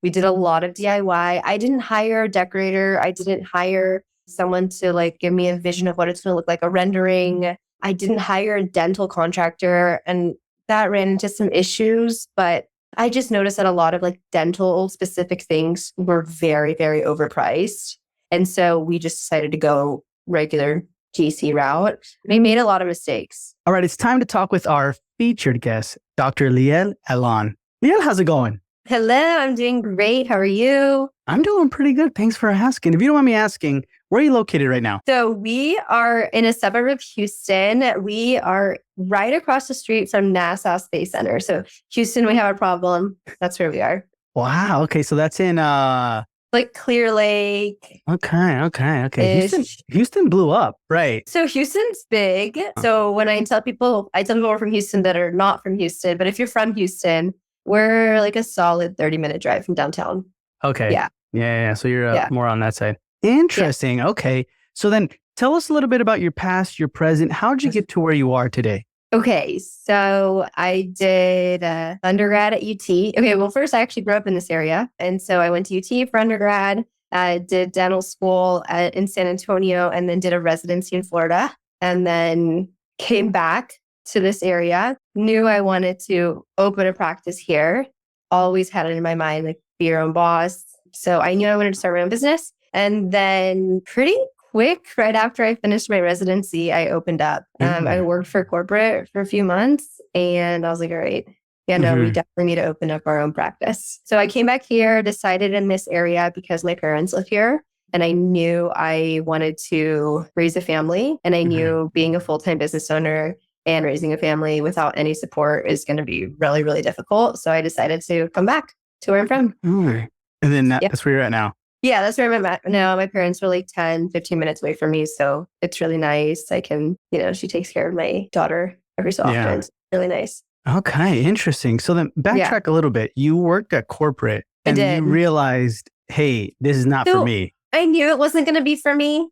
We did a lot of DIY. I didn't hire a decorator. I didn't hire someone to like give me a vision of what it's going to look like, a rendering. I didn't hire a dental contractor, and that ran into some issues. But I just noticed that a lot of like dental specific things were very, very overpriced. And so we just decided to go regular GC route. We made a lot of mistakes. All right, it's time to talk with our featured guest, Dr. Liel Allon. Liel, how's it going? Hello, I'm doing great. How are you? I'm doing pretty good. Thanks for asking. If you don't mind me asking, where are you located right now? So we are in a suburb of Houston. We are right across the street from NASA Space Center. So Houston, we have a problem. That's where we are. Wow. Okay. So that's in like Clear Lake. Okay. Houston blew up, right? So Houston's big. So when I tell people we're from Houston that are not from Houston, but if you're from Houston, we're like a solid 30-minute drive from downtown. Okay. Yeah. So you're more on that side. Interesting. Yeah. Okay. So then tell us a little bit about your past, your present. How did you get to where you are today? Okay. So I did undergrad at UT. Okay. Well, first I actually grew up in this area. And so I went to UT for undergrad. I did dental school in San Antonio and then did a residency in Florida and then came back to this area. Knew I wanted to open a practice here. Always had it in my mind, like be your own boss. So I knew I wanted to start my own business. And then pretty quick, right after I finished my residency, I opened up. I worked for corporate for a few months and I was like, all right, we definitely need to open up our own practice. So I came back here, decided in this area because my parents live here. And I knew I wanted to raise a family. And I knew being a full-time business owner and raising a family without any support is going to be really, really difficult. So I decided to come back to where I'm from. And then that's where you're at now. Yeah, that's where I'm at now. My parents were like 10, 15 minutes away from me. So it's really nice. I can, she takes care of my daughter every so often. It's really nice. Okay, interesting. So then backtrack a little bit. You worked at corporate and you realized, hey, this is not for me. I knew it wasn't going to be for me.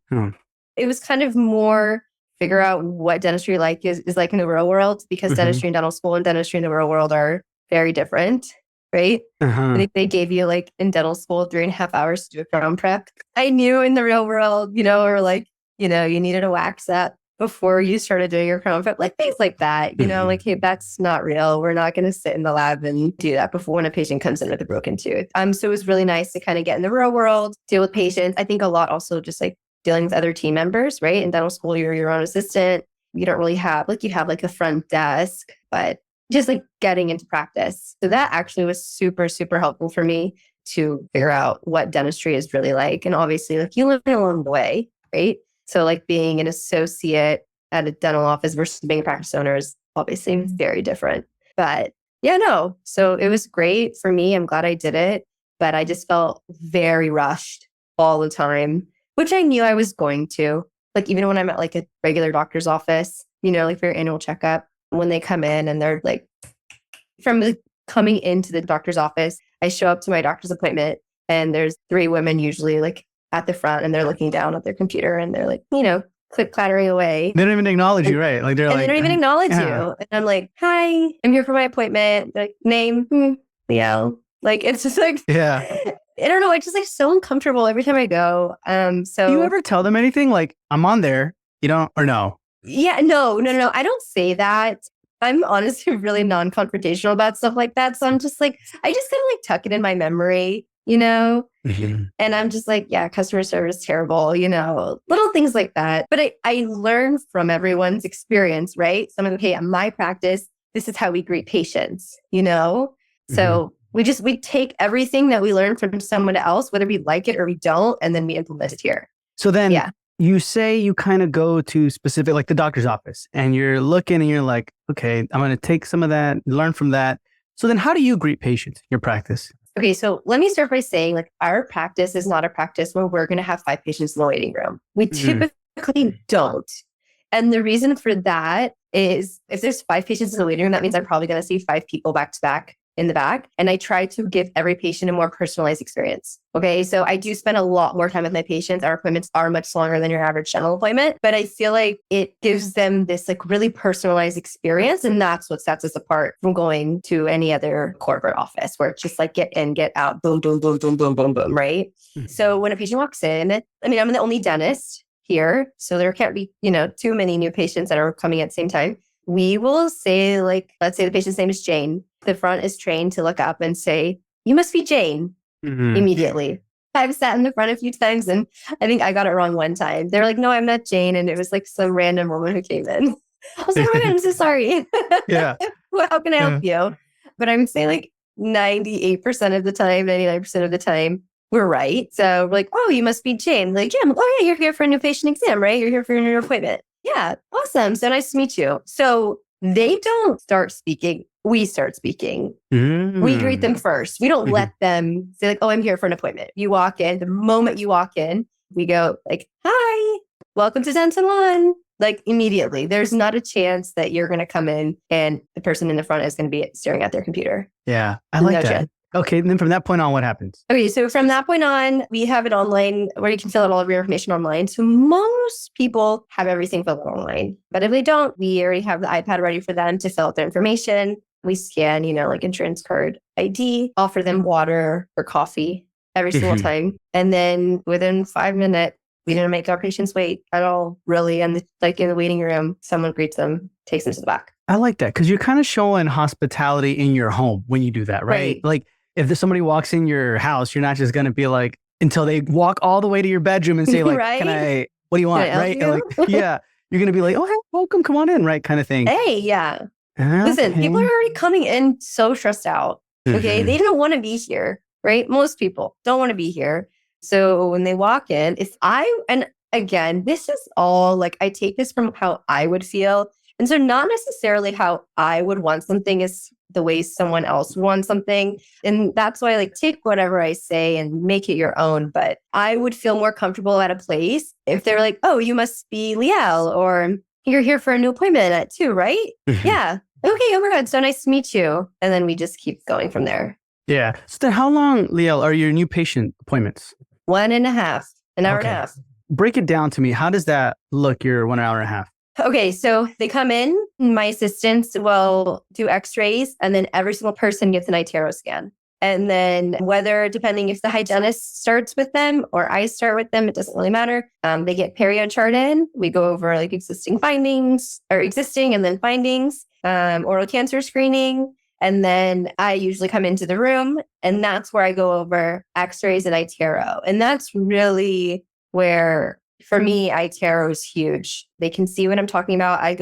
It was kind of more figure out what dentistry is like in the real world because dentistry and dental school and dentistry in the real world are very different. Right? I think they gave you like in dental school 3.5 hours to do a crown prep. I knew in the real world, or like, you needed a wax up before you started doing your crown prep, like things like that, like, hey, that's not real. We're not going to sit in the lab and do that before when a patient comes in with a broken tooth. So it was really nice to kind of get in the real world, deal with patients. I think a lot also just like dealing with other team members, right? In dental school, you're your own assistant. You don't really have you have like a front desk, but just like getting into practice. So that actually was super, super helpful for me to figure out what dentistry is really like. And obviously like you learn along the way, right? So like being an associate at a dental office versus being a practice owner is obviously very different. But so it was great for me. I'm glad I did it, but I just felt very rushed all the time, which I knew I was going to. Like even when I'm at like a regular doctor's office, like for your annual checkup, when they come in and they're like, from coming into the doctor's office, I show up to my doctor's appointment and there's 3 women usually like at the front and they're looking down at their computer and they're like, click clattering away. They don't even acknowledge you, right? Like they're like, they don't even acknowledge you. And I'm like, hi, I'm here for my appointment. They're like, name, Liel. Like, it's just like, I don't know. It's just like so uncomfortable every time I go. So do you ever tell them anything like I'm on there, or no? Yeah, no. I don't say that. I'm honestly really non-confrontational about stuff like that. So I'm just like, I just kind of like tuck it in my memory, And I'm just like, yeah, customer service terrible, little things like that. But I learn from everyone's experience, right? So I'm like, okay, at my practice, this is how we greet patients, So we take everything that we learn from someone else, whether we like it or we don't, and then we implement it here. So then you say you kind of go to specific, like the doctor's office, and you're looking and you're like, okay, I'm going to take some of that, learn from that. So then how do you greet patients in your practice? Okay, so let me start by saying like our practice is not a practice where we're going to have 5 patients in the waiting room. We typically don't. And the reason for that is if there's 5 patients in the waiting room, that means I'm probably going to see 5 people back to back in the back. And I try to give every patient a more personalized experience. Okay. So I do spend a lot more time with my patients. Our appointments are much longer than your average dental appointment, but I feel like it gives them this like really personalized experience. And that's what sets us apart from going to any other corporate office where it's just like get in, get out, boom, boom, boom, boom, boom, boom, boom. Right. So when a patient walks in, I mean, I'm the only dentist here, so there can't be, too many new patients that are coming at the same time. We will say, like, let's say the patient's name is Jane. The front is trained to look up and say, "You must be Jane," immediately. I've sat in the front a few times and I think I got it wrong one time. They're like, "No, I'm not Jane." And it was like some random woman who came in. I was like, "Oh my God, I'm so sorry." Yeah. Well, how can I help you? But I'm saying like 98% of the time, 99% of the time, we're right. So we're like, "Oh, you must be Jane." Like, "Yeah, oh yeah, you're here for a new patient exam, right? You're here for a new appointment." "Yeah, awesome. So nice to meet you." So they don't start speaking. We start speaking. We greet them first. We don't let them say like, "Oh, I'm here for an appointment." You walk in. The moment you walk in, we go like, "Hi, welcome to Dental Allon." Like immediately, there's not a chance that you're going to come in and the person in the front is going to be staring at their computer. Yeah, I like No that. chance. Okay, and then from that point on, what happens? Okay, so from that point on, we have it online where you can fill out all of your information online. So most people have everything filled out online. But if they don't, we already have the iPad ready for them to fill out their information. We scan, like insurance card ID, offer them water or coffee every single time. And then within 5 minutes, we didn't make our patients wait at all, really. And like in the waiting room, someone greets them, takes them to the back. I like that because you're kind of showing hospitality in your home when you do that, right? Like if somebody walks in your house, you're not just going to be like, until they walk all the way to your bedroom and say like, what do you want? Right. You? Like, yeah. You're going to be like, "Oh, hey, welcome. Come on in." Right. Kind of thing. Hey, yeah. Okay. Listen, people are already coming in so stressed out. Okay. They don't want to be here. Right. Most people don't want to be here. So when they walk in, and again, this is all like, I take this from how I would feel. And so not necessarily how I would want something is the way someone else wants something. And that's why I like take whatever I say and make it your own. But I would feel more comfortable at a place if they're like, "Oh, you must be Liel," or "You're here for a new appointment at 2, right?" "Yeah. Okay, overhead. So nice to meet you." And then we just keep going from there. Yeah. So then how long, Liel, are your new patient appointments? 1.5, an hour and a half. Break it down to me. How does that look, your 1 hour and a half? Okay, so they come in, my assistants will do x-rays, and then every single person gets an iTero scan. And then depending if the hygienist starts with them or I start with them, it doesn't really matter. They get perio chart in. We go over like existing findings and then findings, oral cancer screening. And then I usually come into the room and that's where I go over x-rays and iTero. And that's really where, for me, iTero is huge. They can see what I'm talking about. I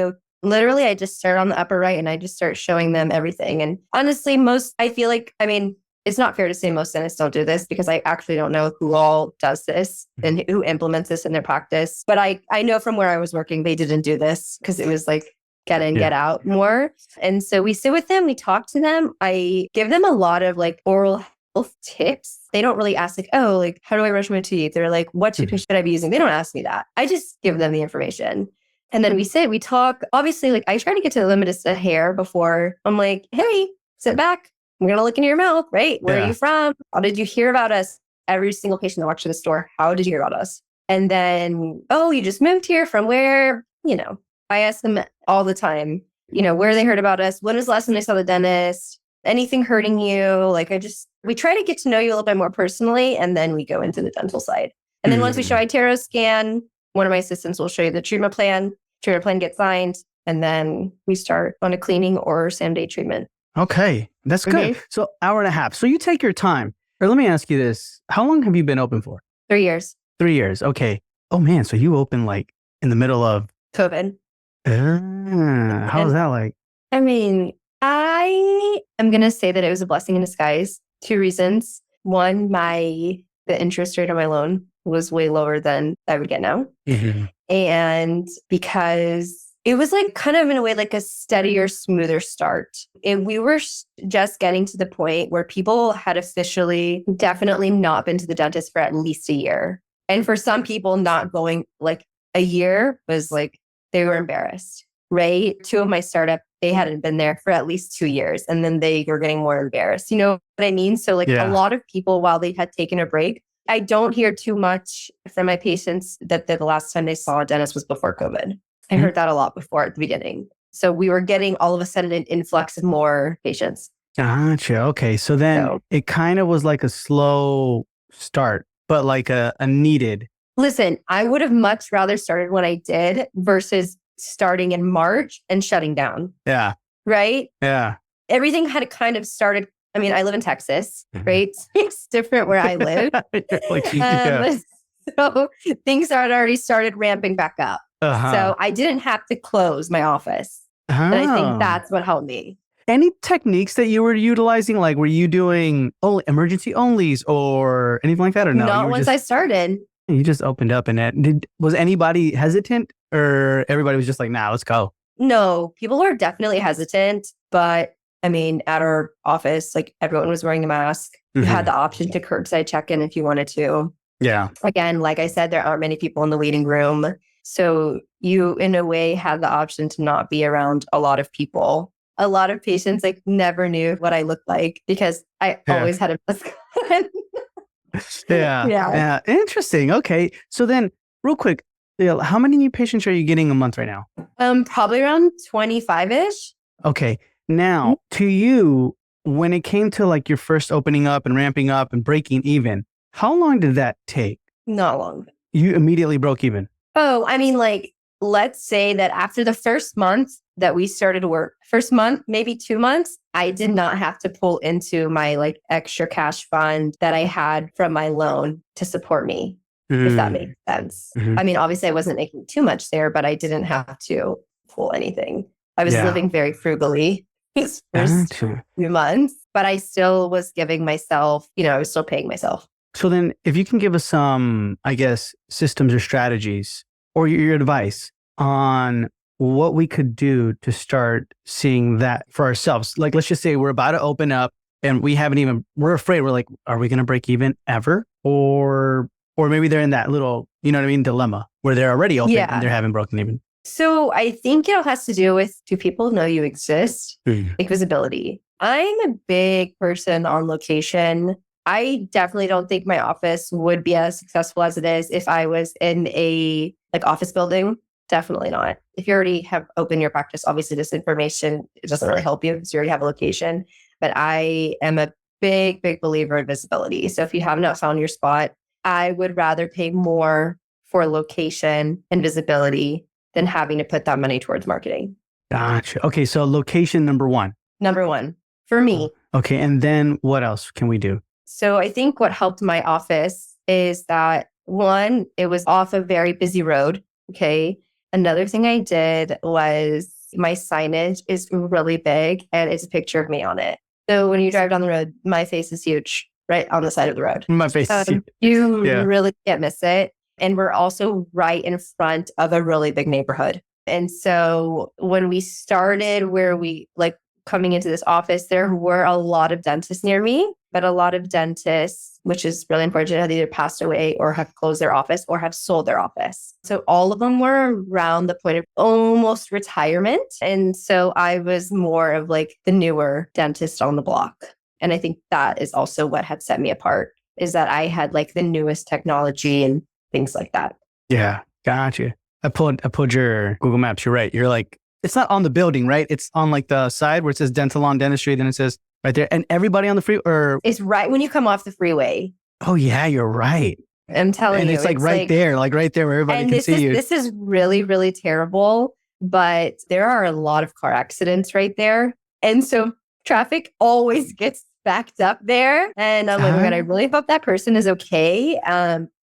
just start on the upper right and I just start showing them everything. And honestly, it's not fair to say most dentists don't do this because I actually don't know who all does this and who implements this in their practice. But I know from where I was working, they didn't do this because it was like get in, get out more. And so we sit with them, we talk to them. I give them a lot of like oral health tips. They don't really ask like, "Oh, like how do I brush my teeth?" They're like, "What toothpaste should I be using?" They don't ask me that. I just give them the information. And then we talk. Obviously, like I try to get to the limit of the hair before I'm like, "Hey, sit back. I'm going to look in your mouth, right? Where are you from? How did you hear about us?" Every single patient that walks to the store, "How did you hear about us?" And then, "Oh, you just moved here from where?" I ask them all the time, where they heard about us. When was the last time they saw the dentist? Anything hurting you? We try to get to know you a little bit more personally. And then we go into the dental side. And then once we show iTero scan, one of my assistants will show you the treatment plan. Treatment plan gets signed. And then we start on a cleaning or Sam-Day treatment. Okay, that's good. So hour and a half. So you take your time. Or let me ask you this. How long have you been open for? 3 years. 3 years. Okay. Oh man. So you opened like in the middle of COVID. How was that like? I mean, I am going to say that it was a blessing in disguise. 2 reasons. One, the interest rate on my loan was way lower than I would get now. And because it was like kind of in a way like a steadier, smoother start. And we were just getting to the point where people had officially definitely not been to the dentist for at least a year. And for some people, not going like a year was like, they were embarrassed. right? Two of my startup, they hadn't been there for at least 2 years. And then they were getting more embarrassed. You know what I mean? So like a lot of people, while they had taken a break, I don't hear too much from my patients that the last time they saw a dentist was before COVID. I heard that a lot before at the beginning. So we were getting all of a sudden an influx of more patients. Gotcha. Okay. So then it kind of was like a slow start, but like a needed. Listen, I would have much rather started when I did versus starting in March and shutting down. Yeah. Right? Yeah. Everything had kind of started. I mean, I live in Texas, right? It's different where I live. So things had already started ramping back up. So I didn't have to close my office. And I think that's what helped me. Any techniques that you were utilizing? Like, were you doing emergency onlys or anything like that? Or no? Not once I started. You just opened up and was anybody hesitant or everybody was just like, nah, let's go? No, people were definitely hesitant. But I mean, at our office, like everyone was wearing a mask. You had the option to curbside check-in if you wanted to. Yeah. Again, like I said, there aren't many people in the waiting room. So you, in a way, have the option to not be around a lot of people. A lot of patients like never knew what I looked like because I always had a mask on. Yeah. Interesting. Okay. So then real quick, Liel, how many new patients are you getting a month right now? Probably around 25-ish. Okay. Now to you, when it came to like your first opening up and ramping up and breaking even, how long did that take? Not long. You immediately broke even. Oh, I mean, like, let's say that after the first month that we started work, first month, maybe 2 months, I did not have to pull into my like extra cash fund that I had from my loan to support me, if that makes sense. I mean, obviously I wasn't making too much there, but I didn't have to pull anything. I was living very frugally these first few months, but I still was giving myself, I was still paying myself. So then if you can give us some, I guess, systems or strategies or your advice on what we could do to start seeing that for ourselves. Like, let's just say we're about to open up and we're afraid. We're like, are we going to break even ever? Or maybe they're in that little, dilemma where they're already open and they're having broken even. So I think it has to do with, do people know you exist? Like visibility. I'm a big person on location. I definitely don't think my office would be as successful as it is if I was in a office building. Definitely not. If you already have opened your practice, obviously this information, it doesn't really help you because you already have a location. But I am a big, big believer in visibility. So if you have not found your spot, I would rather pay more for location and visibility than having to put that money towards marketing. Gotcha. Okay, so location number one. Number one for me. Okay, and then what else can we do? So I think what helped my office is that, one, it was off a very busy road. Okay. Another thing I did was my signage is really big and it's a picture of me on it. So when you drive down the road, my face is huge right on the side of the road. My face is huge. You really can't miss it. And we're also right in front of a really big neighborhood. And so when we started where we coming into this office, there were a lot of dentists near me, but a lot of dentists, which is really unfortunate, have either passed away or have closed their office or have sold their office. So all of them were around the point of almost retirement. And so I was more of the newer dentist on the block. And I think that is also what had set me apart, is that I had the newest technology and things like that. Yeah, gotcha. I pulled your Google Maps. You're right. You're it's not on the building, right? It's on the side where it says Liel Allon Dentistry. Then it says right there. And everybody on the freeway, it's right when you come off the freeway. Oh yeah, you're right. I'm telling you. And it's right there where everybody can see you. This is really, really terrible. But there are a lot of car accidents right there. And so traffic always gets backed up there. And I'm like, oh my God, I really hope that person is okay.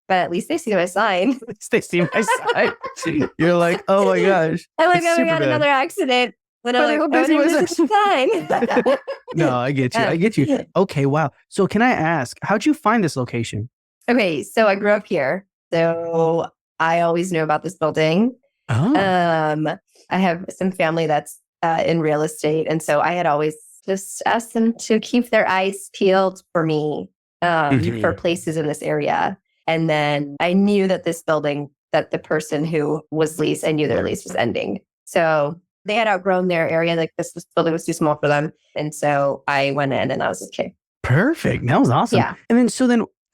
But at least they see my sign. At least they see my sign. You're like, oh my gosh. I'm like, oh my God, another accident. When I'm like, oh, sign. No, I get you. Okay, wow. So can I ask, how'd you find this location? Okay, so I grew up here. So I always knew about this building. Oh. I have some family that's in real estate. And so I had always just asked them to keep their eyes peeled for me for places in this area. And then I knew that this building, that the person who was leased, I knew their lease was ending. So They had outgrown their area. Like this building was too small for them. And so I went in and I was okay. Perfect. That was awesome. Yeah. And then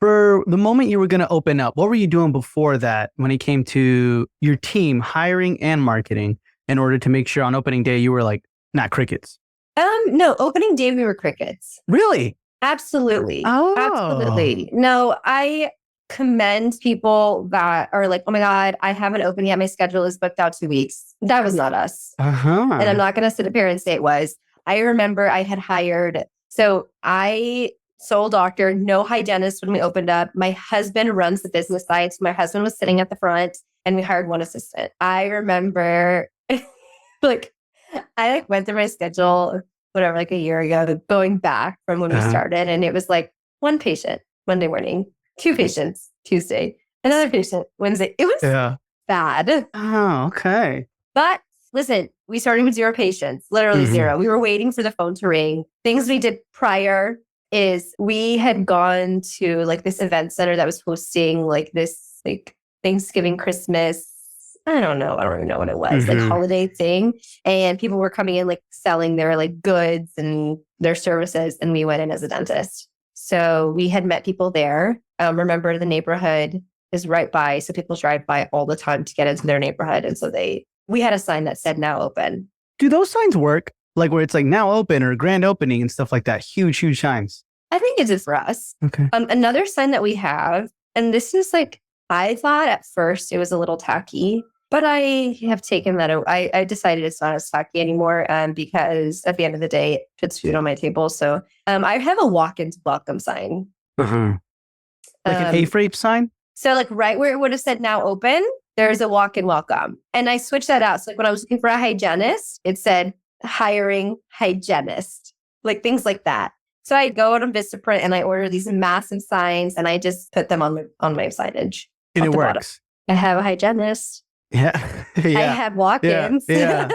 for the moment you were going to open up, what were you doing before that when it came to your team hiring and marketing in order to make sure on opening day you were like, not crickets? No, opening day we were crickets. Really? Absolutely. Oh. Absolutely. No, I commend people that are like, oh my God, I haven't opened yet. My schedule is booked out 2 weeks. That was not us. And I'm not going to sit up here and say it was. I remember I had hired, so I sole doctor, no hygienist when we opened up. My husband runs the business side. So my husband was sitting at the front and we hired one assistant. I remember I went through my schedule, whatever, like a year ago, going back from when we started. And it was like one patient Monday morning, 2 patients Tuesday, another patient Wednesday. It was bad. Oh, okay. But listen, we started with 0 patients, literally 0. We were waiting for the phone to ring. Things we did prior is we had gone to like this event center that was hosting like this like Thanksgiving, Christmas, I don't even know what it was, like holiday thing. And people were coming in like selling their like goods and their services. And we went in as a dentist. So we had met people there. Remember the neighborhood is right by. So people drive by all the time to get into their neighborhood. And so we had a sign that said now open. Do those signs work? Like where it's like now open or grand opening and stuff like that? Huge, huge signs. I think it is for us. Okay. Another sign that we have, and this is like, I thought at first it was a little tacky, but I have taken that. I decided it's not as tacky anymore because at the end of the day, it puts food on my table. So I have a walk-in welcome sign. Like an A-frame sign? So like right where it would have said now open, there's a walk-in welcome. And I switched that out. So like when I was looking for a hygienist, it said hiring hygienist, like things like that. So I go on Vistaprint and I order these massive signs and I just put them on my signage. And it works. I have a hygienist. Yeah. I have walk-ins. Yeah.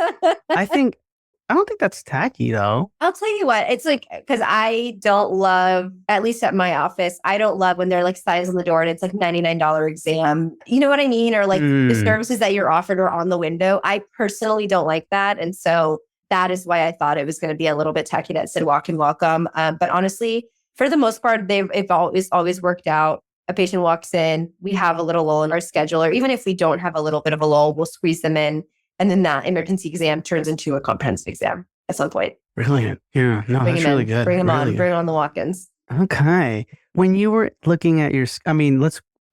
I don't think that's tacky though. I'll tell you what, it's like, because I don't love, at least at my office, I don't love when they're like signs on the door and it's like $99 exam. You know what I mean? Or like the services that you're offered are on the window. I personally don't like that. And so that is why I thought it was going to be a little bit tacky that said walk-in welcome. But honestly, for the most part, it's always worked out. A patient walks in, we have a little lull in our schedule, or even if we don't have a little bit of a lull, we'll squeeze them in. And then that emergency exam turns into a comprehensive exam at some point. Brilliant. Yeah. No, that's really good. Bring them on. Bring on the walk-ins. Okay. When you were looking at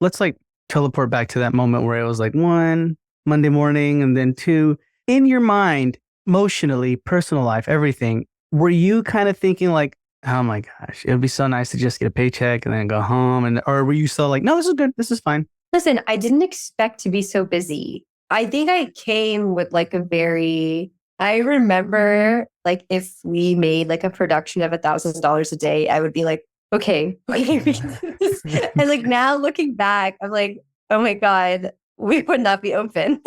let's like teleport back to that moment where it was like 1, Monday morning, and then 2, in your mind, emotionally, personal life, everything, were you kind of thinking like, oh my gosh, it would be so nice to just get a paycheck and then go home? Or were you still like, no, this is good. This is fine. Listen, I didn't expect to be so busy. I think I came with like I remember like if we made like a production of $1,000 a day, I would be like, okay. And like now looking back, I'm like, oh my God, we would not be open.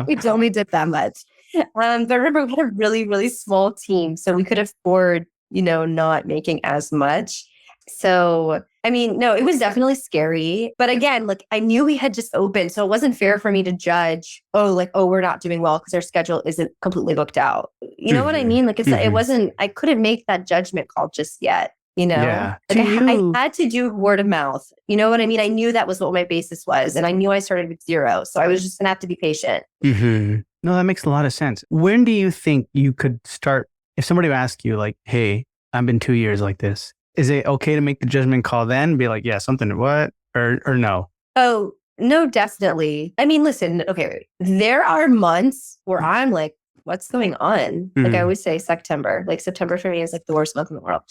We only did that much. But remember, we had a really, really small team. So we could afford, not making as much. So, I mean, no, it was definitely scary. But again, like I knew we had just opened. So it wasn't fair for me to judge, we're not doing well because our schedule isn't completely booked out. You know what I mean? Like it wasn't, I couldn't make that judgment call just yet. Yeah. Like I had to do word of mouth. You know what I mean? I knew that was what my basis was. And I knew I started with 0. So I was just going to have to be patient. No, that makes a lot of sense. When do you think you could start, if somebody would ask you like, hey, I've been 2 years like this, is it okay to make the judgment call then? Be like, yeah, something, what? Or no? Oh, no, definitely. I mean, listen, okay, there are months where I'm like, what's going on? Like I always say September. Like September for me is like the worst month in the world.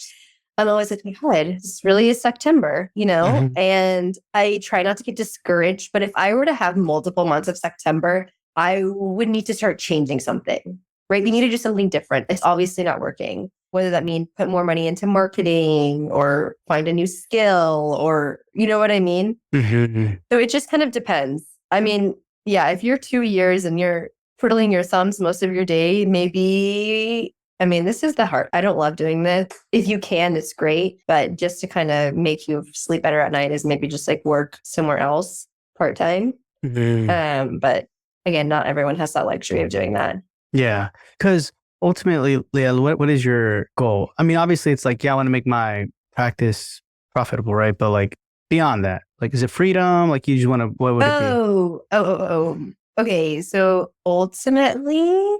I'm always like, God, this really is September, And I try not to get discouraged. But if I were to have multiple months of September, I would need to start changing something, right? We need to do something different. It's obviously not working. Whether that means put more money into marketing or find a new skill or, you know what I mean? So it just kind of depends. I mean, yeah, if you're 2 years and you're twiddling your thumbs most of your day, maybe, I mean, this is the heart. I don't love doing this. If you can, it's great. But just to kind of make you sleep better at night is maybe just like work somewhere else part-time. But again, not everyone has that luxury of doing that. Yeah. Because ultimately, Liel, what is your goal? I mean, obviously, it's like, yeah, I want to make my practice profitable, right? But like beyond that, like, is it freedom? Like, you just want to, what would it be? Okay, so ultimately,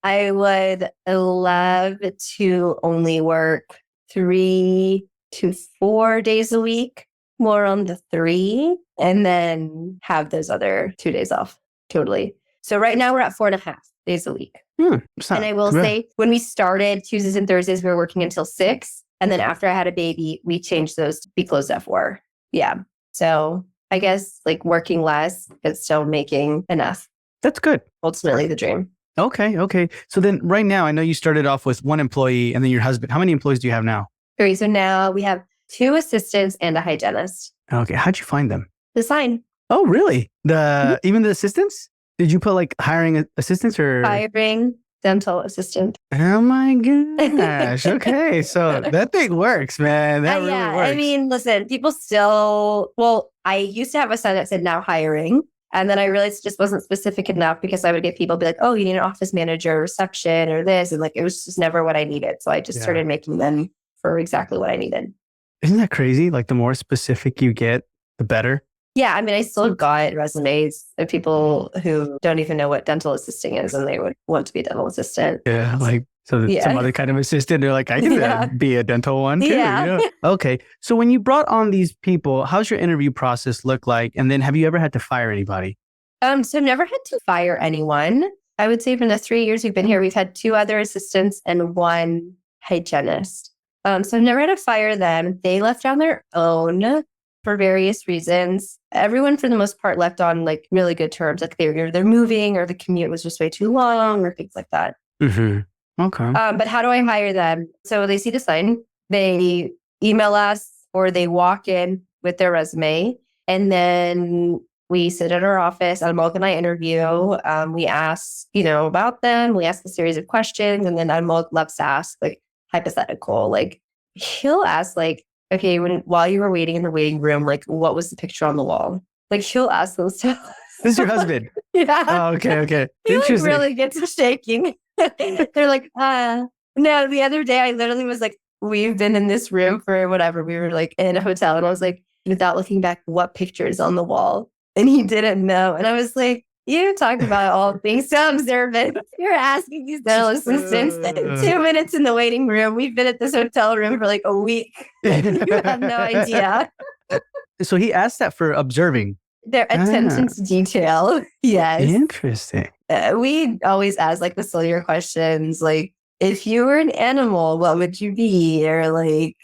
I would love to only work 3 to 4 days a week, more on the 3, and then have those other 2 days off. Totally. So right now we're at 4.5 days a week. And I will say, when we started Tuesdays and Thursdays, we were working until 6. And then after I had a baby, we changed those to be closed at 4. Yeah. So I guess like working less, but still making enough. That's good. Ultimately the dream. Okay. So then right now, I know you started off with 1 employee and then your husband. How many employees do you have now? 3. So now we have 2 assistants and a hygienist. Okay. How'd you find them? The sign. Oh, really? Even the assistants? Did you put like hiring assistants or? Hiring dental assistant. Oh my gosh. Okay. So that thing works, man. That really works. I mean, listen, people still, I used to have a sign that said now hiring. And then I realized it just wasn't specific enough because I would get people be like, oh, you need an office manager, reception, or this. And like, it was just never what I needed. So I just started making them for exactly what I needed. Isn't that crazy? Like the more specific you get, the better. Yeah. I mean, I still got resumes of people who don't even know what dental assisting is and they would want to be a dental assistant. Yeah. Like, so some other kind of assistant, they're like, I can be a dental one too. Yeah. Okay. So when you brought on these people, how's your interview process look like? And then have you ever had to fire anybody? So I've never had to fire anyone. I would say from the 3 years we've been here, we've had 2 other assistants and 1 hygienist. So I've never had to fire them. They left on their own for various reasons. Everyone, for the most part, left on like really good terms. Like they're moving or the commute was just way too long or things like that. Okay. But how do I hire them? So they see the sign, they email us, or they walk in with their resume, and then we sit at our office. Almog and I interview. We ask, about them. We ask a series of questions, and then Almog loves to ask like hypothetical. Like he'll ask like, okay, while you were waiting in the waiting room, like what was the picture on the wall? Like he'll ask those stuff. This is your husband? Yeah. Oh, okay. He like really gets to shaking. They're like, no, the other day I literally was like, we've been in this room for whatever. We were like in a hotel and I was like, without looking back, what picture is on the wall? And he didn't know. And I was like, you talk about all things so observant. You're asking these dental assistants 2 minutes in the waiting room. We've been at this hotel room for like a week. You have no idea. So he asked that for observing. Their attention to detail. Yes. Interesting. We always ask like the sillier questions, like, if you were an animal, what would you be? Or like,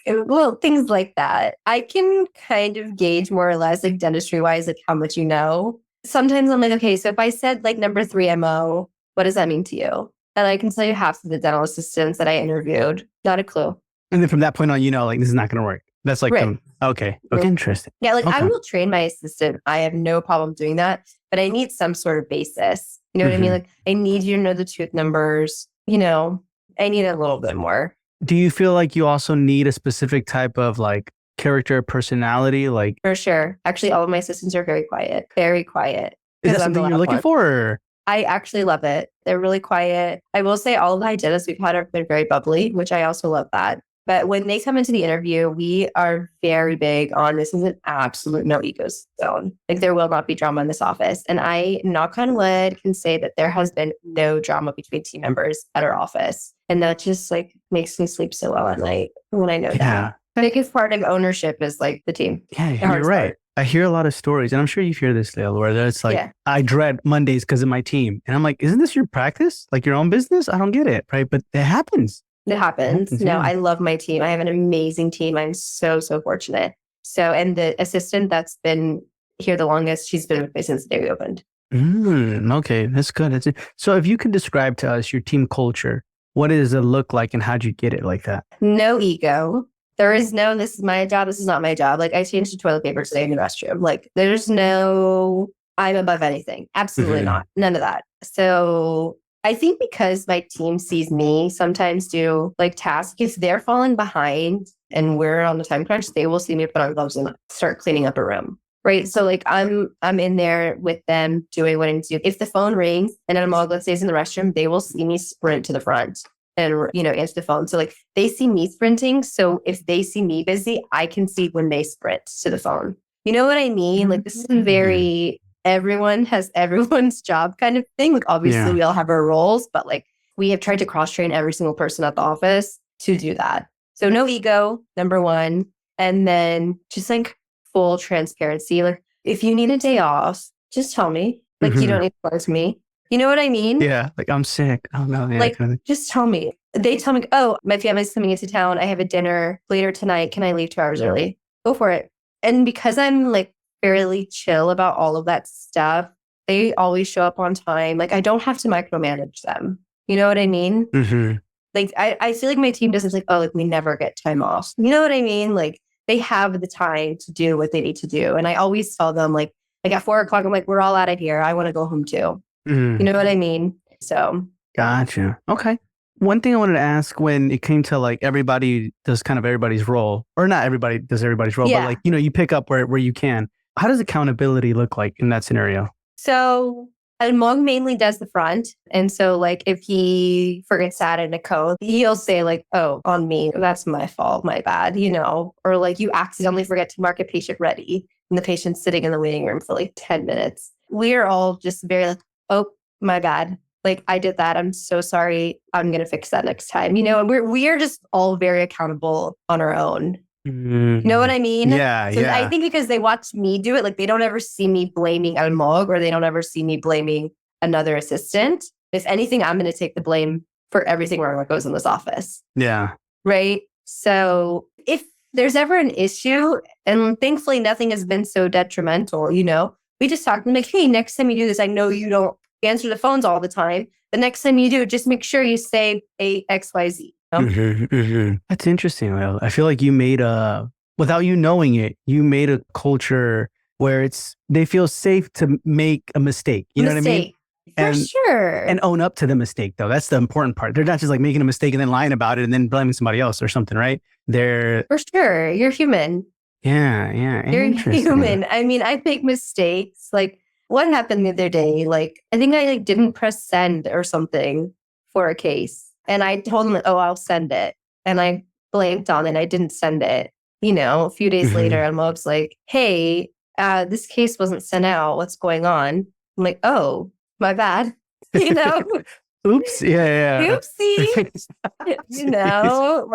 things like that. I can kind of gauge more or less like dentistry wise, like how much you know. Sometimes I'm like, okay, so if I said like number 3 MO, what does that mean to you? And I can tell you half of the dental assistants that I interviewed, not a clue. And then from that point on, like this is not going to work. That's like, okay, interesting. Yeah, like I will train my assistant. I have no problem doing that, but I need some sort of basis. You know what I mean? Like I need you to know the tooth numbers, I need a little bit more. Do you feel like you also need a specific type of like character, personality? Like for sure. Actually, all of my assistants are very quiet. Very quiet. Is that something you're looking for? Or? I actually love it. They're really quiet. I will say all of the hygienists we've had have been very bubbly, which I also love that. But when they come into the interview, we are very big on this is an absolute no ego zone. Like there will not be drama in this office. And I, knock on wood, can say that there has been no drama between team members at our office. And that just like makes me sleep so well at night when I know that. The biggest part of ownership is like the team. Yeah, you're right. Part. I hear a lot of stories, and I'm sure you hear this, Liel, where it's like, I dread Mondays because of my team. And I'm like, isn't this your practice? Like your own business? I don't get it, right? But it happens. It happens. No, I love my team. I have an amazing team. I'm so fortunate. So, and the assistant that's been here the longest, she's been with me since the day we opened. Okay, that's good. So if you could describe to us your team culture, what does it look like and how'd you get it like that? No ego. There is no, this is my job. This is not my job. Like I changed the toilet paper today in the restroom. Like there's no, I'm above anything. Absolutely not. None of that. So I think because my team sees me sometimes do like tasks, if they're falling behind and we're on the time crunch, they will see me put on gloves and start cleaning up a room. right? So like I'm in there with them doing what I need to do. If the phone rings and an let's say is in the restroom, they will see me sprint to the front and, answer the phone. So like they see me sprinting. So if they see me busy, I can see when they sprint to the phone. You know what I mean? Like this is very, everyone has everyone's job kind of thing. Like obviously we all have our roles, but like we have tried to cross-train every single person at the office to do that. So no ego, number one. And then just like full transparency. Like if you need a day off, just tell me. Like you don't need to buzz me. You know what I mean? Yeah. Like I'm sick. Oh no. Yeah, like just tell me. They tell me, oh, my family's coming into town. I have a dinner later tonight. Can I leave 2 hours early? Go for it. And because I'm like fairly chill about all of that stuff, they always show up on time. Like I don't have to micromanage them. You know what I mean? Like I feel like my team doesn't like, oh, like we never get time off. You know what I mean? Like they have the time to do what they need to do. And I always tell them like at 4:00, I'm like, we're all out of here. I want to go home too. You know what I mean? So. Gotcha. Okay. One thing I wanted to ask when it came to like everybody does kind of everybody's role, or not everybody does everybody's role, but like, you pick up where you can. How does accountability look like in that scenario? So Almog mainly does the front. And so like if he forgets to add in a code, he'll say like, oh, on me, that's my fault, my bad, or like you accidentally forget to mark a patient ready and the patient's sitting in the waiting room for like 10 minutes. We're all just very like, oh, my bad. Like I did that. I'm so sorry. I'm going to fix that next time. And we are just all very accountable on our own. You know what I mean? Yeah, so I think because they watch me do it, like they don't ever see me blaming Almog or they don't ever see me blaming another assistant. If anything, I'm going to take the blame for everything wrong that goes in this office. Yeah. Right? So if there's ever an issue, and thankfully nothing has been so detrimental, we just talk to them like, hey, next time you do this, I know you don't answer the phones all the time. The next time you do, just make sure you say XYZ. That's interesting, Liel. I feel like you made without you knowing it, you made a culture where they feel safe to make a mistake. You know what I mean? For sure. And own up to the mistake, though. That's the important part. They're not just like making a mistake and then lying about it and then blaming somebody else or something, right? For sure. You're human. Yeah. You're human. I mean, I make mistakes. Like, what happened the other day? Like, I think I didn't press send or something for a case. And I told them, oh, I'll send it. And I blanked on it. I didn't send it. A few days later, and Mob's like, hey, this case wasn't sent out. What's going on? I'm like, oh, my bad. Oops. Yeah. Oopsie.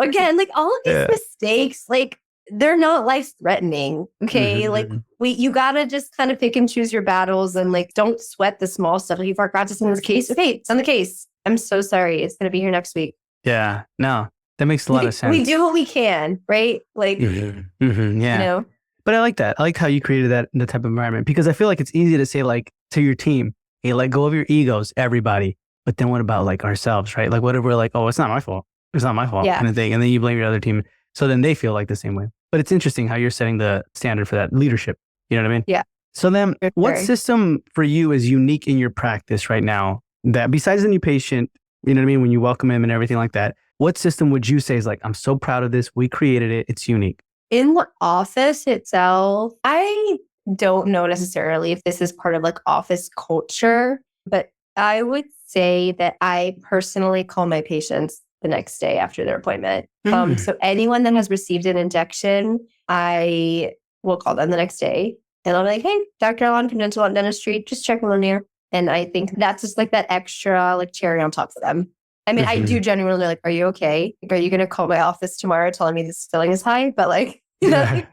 Again, like all of these mistakes, like they're not life threatening. Okay. Like you gotta just kind of pick and choose your battles and like, don't sweat the small stuff. Like you forgot to send this case. Okay. Send the case. I'm so sorry. It's going to be here next week. Yeah. No, that makes a lot of sense. We do what we can, right? Like, yeah. But I like that. I like how you created the type of environment because I feel like it's easy to say like to your team, hey, let go of your egos, everybody. But then what about like ourselves, right? Like what if we're like, oh, it's not my fault. It's not my fault kind of thing. And then you blame your other team. So then they feel like the same way. But it's interesting how you're setting the standard for that leadership. You know what I mean? Yeah. So then what system for you is unique in your practice right now that besides the new patient, you know what I mean? When you welcome him and everything like that, what system would you say is like, I'm so proud of this. We created it. It's unique. In the office itself, I don't know necessarily if this is part of like office culture, but I would say that I personally call my patients the next day after their appointment. So anyone that has received an injection, I will call them the next day. And I'll be like, hey, Dr. Allon from Dental and Dentistry, just checking on you. And I think that's just like that extra like cherry on top for them. I mean, I do genuinely like, are you okay? Like, are you going to call my office tomorrow telling me this filling is high? But like, you know what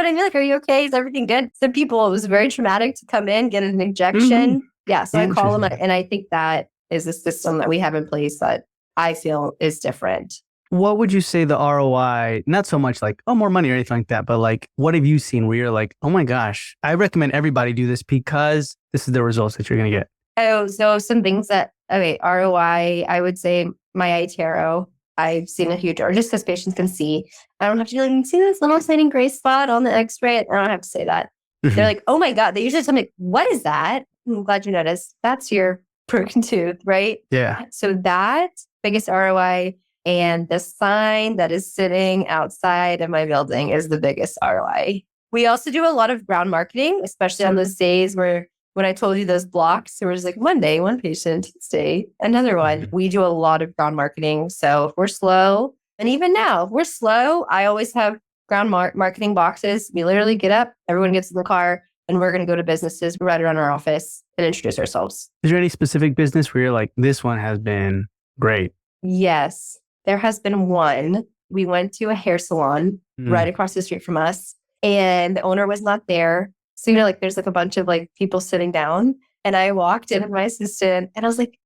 I mean? Like, are you okay? Is everything good? Some people, it was very traumatic to come in, get an injection. Yeah. So I call them. And I think that is a system that we have in place that I feel is different. What would you say the ROI, not so much like, oh, more money or anything like that, but like, what have you seen where you're like, oh my gosh, I recommend everybody do this because this is the results that you're going to get? Oh, so some things ROI, I would say my iTero, I've seen a huge, or just because patients can see. I don't have to be like, see this little tiny gray spot on the x-ray? I don't have to say that. They're like, oh my God. They usually tell me, what is that? I'm glad you noticed. That's your broken tooth, right? Yeah. So that biggest ROI, and the sign that is sitting outside of my building is the biggest ROI. We also do a lot of ground marketing, especially on those days where when I told you those blocks, there was like Monday, one patient, Tuesday, another one. We do a lot of ground marketing. So if we're slow, and even now, if we're slow, I always have ground marketing boxes. We literally get up, everyone gets in the car, and we're going to go to businesses right around our office and introduce ourselves. Is there any specific business where you're like, this one has been great? Yes, there has been one. We went to a hair salon right across the street from us, and the owner was not there. So, like there's like a bunch of like people sitting down, and I walked in with my assistant, and I was like,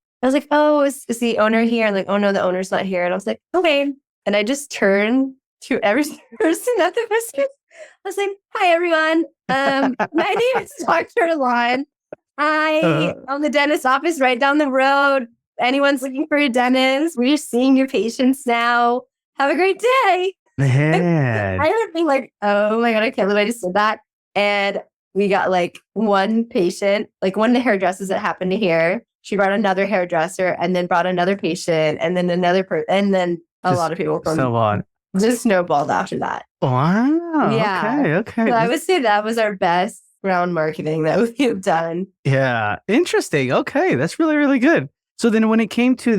oh, is the owner here? And like, oh no, the owner's not here. And I was like, okay. And I just turned to every person at the business. I was like, hi, everyone. My name is Dr. Allon. I own the dentist office right down the road. Anyone's looking for a dentist, we're seeing your patients now. Have a great day. Man. I remember being like, oh my God, I can't believe I just did that. And we got like one patient, like one of the hairdressers that happened to here. She brought another hairdresser and then brought another patient and then another person. And then a lot of people from so on. Just snowballed after that. Wow. Yeah. Okay. So I would say that was our best ground marketing that we've done. Yeah. Interesting. Okay. That's really, really good. So then when it came to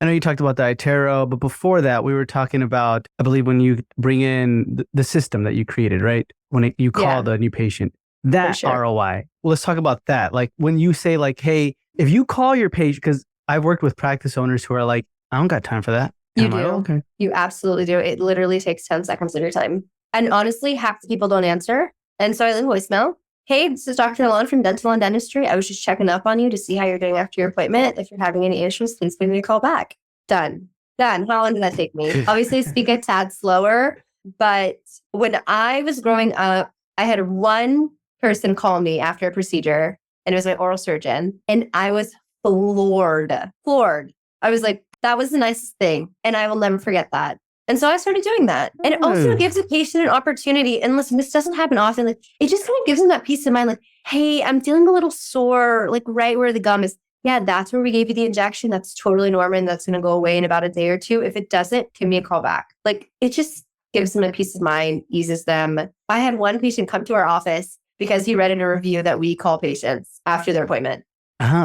I know you talked about the iTero, but before that, we were talking about, I believe, when you bring in the system that you created, right? When you call the new patient, that ROI. Well, let's talk about that. Like when you say like, hey, if you call your patient, because I've worked with practice owners who are like, I don't got time for that. You do. Okay. You absolutely do. It literally takes 10 seconds of your time. And honestly, half the people don't answer. And so I leave a voicemail. Hey, this is Dr. Allon from Dental and Dentistry. I was just checking up on you to see how you're doing after your appointment. If you're having any issues, please give me a call back. Done. How long did that take me? Obviously, I speak a tad slower. But when I was growing up, I had one person call me after a procedure, and it was my oral surgeon. And I was floored. I was like, that was the nicest thing. And I will never forget that. And so I started doing that. And it also gives the patient an opportunity. And listen, this doesn't happen often. Like, it just kind of gives them that peace of mind. Like, hey, I'm feeling a little sore, like right where the gum is. Yeah, that's where we gave you the injection. That's totally normal. And that's going to go away in about a day or two. If it doesn't, give me a call back. Like, it just gives them a peace of mind, eases them. I had one patient come to our office because he read in a review that we call patients after their appointment.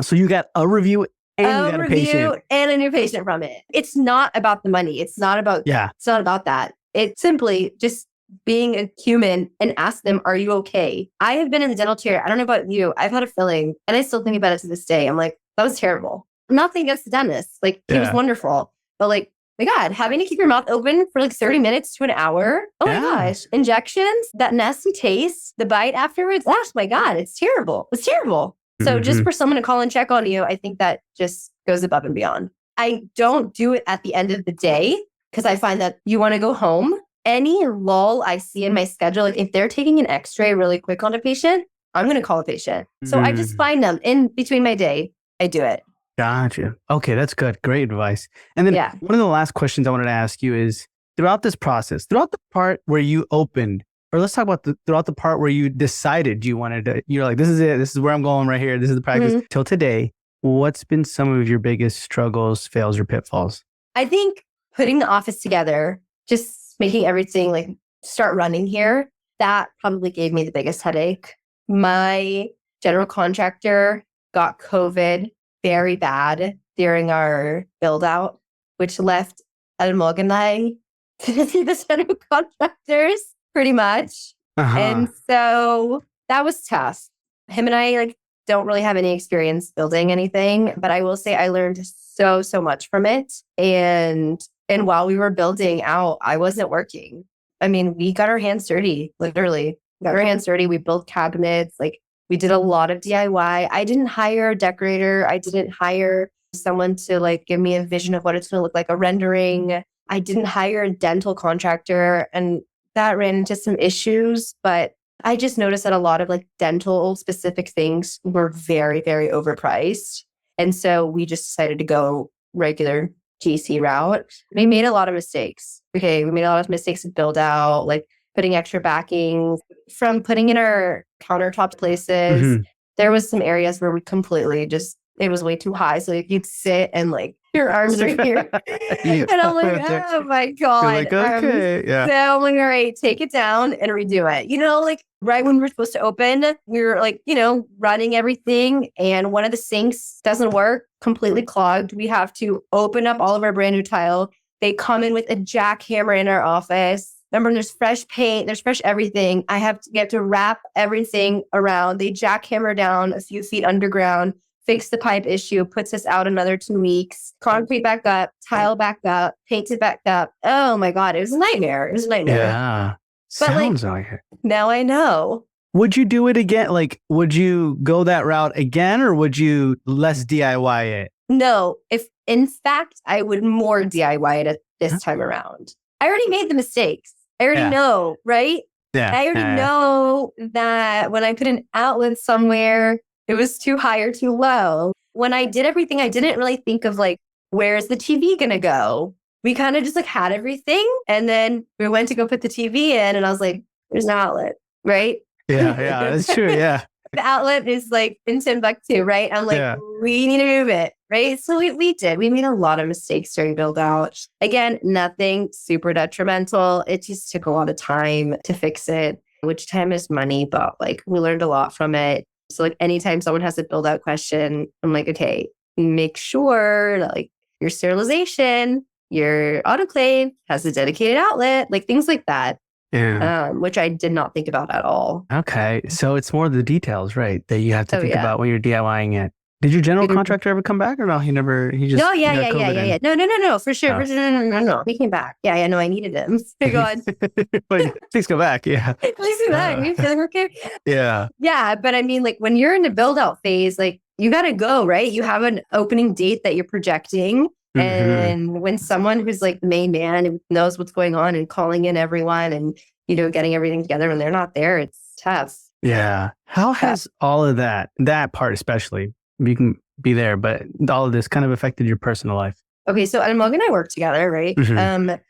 So you got a review and you got a patient. And a new patient from it. It's not about the money. It's not about that. It's simply just being a human and ask them, are you okay? I have been in the dental chair. I don't know about you. I've had a filling and I still think about it to this day. I'm like, that was terrible. Nothing against the dentist. Like, he was wonderful. But like, my God, having to keep your mouth open for like 30 minutes to an hour. Oh my gosh. Injections, that nasty taste, the bite afterwards. Oh my God, it's terrible. It's terrible. So just for someone to call and check on you, I think that just goes above and beyond. I don't do it at the end of the day because I find that you want to go home. Any lull I see in my schedule, like if they're taking an x-ray really quick on a patient, I'm going to call a patient. So I just find them in between my day. I do it. Gotcha. Okay, that's good. Great advice. And then one of the last questions I wanted to ask you is, throughout this process, throughout the part where you opened, or let's talk about throughout the part where you decided you're like, this is it. This is where I'm going right here. This is the practice. Till today, what's been some of your biggest struggles, fails, or pitfalls? I think putting the office together, just making everything like start running here, that probably gave me the biggest headache. My general contractor got COVID very bad during our build out, which left Almog and I to see the general contractors pretty much. And so that was tough. Him and I like don't really have any experience building anything, but I will say I learned so much from it. And while we were building out, I wasn't working. I mean, we got our hands dirty, literally. We built cabinets, like we did a lot of DIY. I didn't hire a decorator. I didn't hire someone to like give me a vision of what it's going to look like, a rendering. I didn't hire a dental contractor, and that ran into some issues. But I just noticed that a lot of like dental specific things were very, very overpriced. And so we just decided to go regular GC route. We made a lot of mistakes. We made a lot of mistakes to build out, like putting extra backing from putting in our countertop places. There was some areas where we completely it was way too high. So like you'd sit and like your arms are here. And I'm like, oh my God. You're like, okay. So I'm like, all right, take it down and redo it. You know, like right when we're supposed to open, we were like, you know, running everything. And one of the sinks doesn't work, completely clogged. We have to open up all of our brand new tile. They come in with a jackhammer in our office. Remember, there's fresh paint, there's fresh everything. You have to wrap everything around. They jackhammer down a few feet underground, fix the pipe issue, puts us out another 2 weeks, concrete back up, tile back up, painted back up. Oh my God, it was a nightmare. It was a nightmare. Yeah. But sounds like it. Now I know. Would you do it again? Like, would you go that route again, or would you less DIY it? No, in fact, I would more DIY it at this time around. I already made the mistakes. I already know, right? Yeah. I already know that when I put an outlet somewhere, it was too high or too low. When I did everything, I didn't really think of like, where's the TV going to go? We kind of just like had everything. And then we went to go put the TV in and I was like, there's an outlet, right? Yeah, that's true. Yeah. The outlet is like in Timbuktu, right? I'm like, we need to move it, right? So we did. We made a lot of mistakes during build out. Again, nothing super detrimental. It just took a lot of time to fix it, which time is money, but like we learned a lot from it. So like anytime someone has a build out question, I'm like, okay, make sure that, like your sterilization, your autoclave has a dedicated outlet, like things like that. Yeah. Which I did not think about at all. Okay. So it's more the details, right, that you have to think about when you're DIYing it. Did your general contractor ever come back or no? He just... No, yeah. No, for sure. No. He came back. Yeah, no, I needed him. Go on. Please go back. Yeah. Please go back. You feeling okay? Yeah. Yeah, but I mean, like when you're in the build out phase, like you got to go, right? You have an opening date that you're projecting. And when someone who's like the main man who knows what's going on and calling in everyone and, you know, getting everything together when they're not there, it's tough. Yeah. How has all of that part especially, you can be there, but all of this kind of affected your personal life? Okay. So Mug and I work together, right?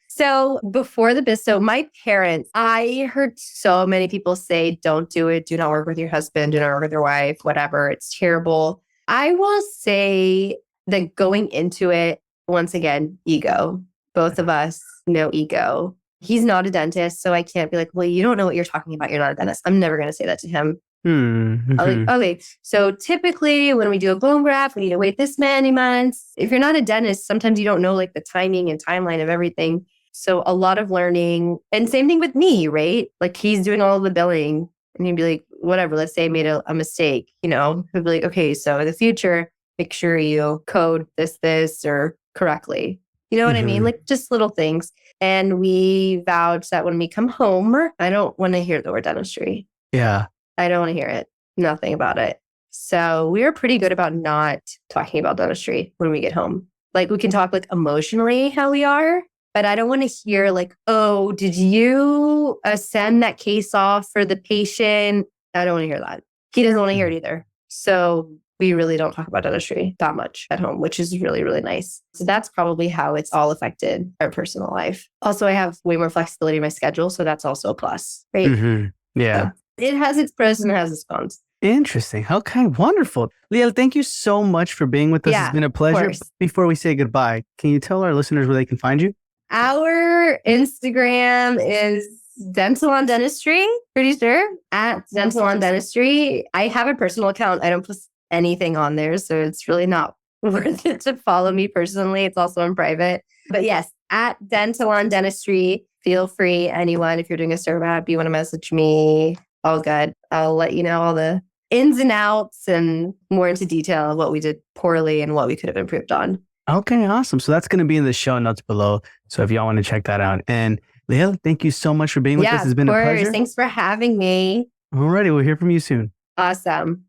So before the Bisto, my parents, I heard so many people say, don't do it. Do not work with your husband. Do not work with your wife, whatever. It's terrible. I will say that going into it, once again, ego. Both of us know ego. He's not a dentist, so I can't be like, well, you don't know what you're talking about. You're not a dentist. I'm never going to say that to him. Okay, so typically when we do a bone graft, we need to wait this many months. If you're not a dentist, sometimes you don't know like the timing and timeline of everything. So a lot of learning. And same thing with me, right? Like he's doing all of the billing and he'd be like, whatever, let's say I made a mistake, you know, he'd be like, okay, so in the future, make sure you code this, or correctly. You know what I mean? Like just little things. And we vowed that when we come home, I don't want to hear the word dentistry. Yeah. I don't want to hear it. Nothing about it. So we are pretty good about not talking about dentistry when we get home. Like we can talk like emotionally how we are, but I don't want to hear like, oh, did you send that case off for the patient? I don't want to hear that. He doesn't want to hear it either. So we really don't talk about dentistry that much at home, which is really, really nice. So that's probably how it's all affected our personal life. Also, I have way more flexibility in my schedule. So that's also a plus, right? Yeah. So it has its pros and it has its cons. Interesting. Okay, wonderful. Liel, thank you so much for being with us. It's been a pleasure. Before we say goodbye, can you tell our listeners where they can find you? Our Instagram is Dental on Dentistry, pretty sure, at Dental on Dentistry. I have a personal account. I don't post anything on there, so it's really not worth it to follow me personally. It's also in private. But yes, at Dental on Dentistry. Feel free, anyone, if you're doing a serve app, you want to message me, all good. I'll let you know all the ins and outs and more into detail of what we did poorly and what we could have improved on. Okay, awesome. So that's going to be in the show notes below. So if y'all want to check that out. And Liel, thank you so much for being with us. It's been a pleasure. Thanks for having me. Alrighty, we'll hear from you soon. Awesome.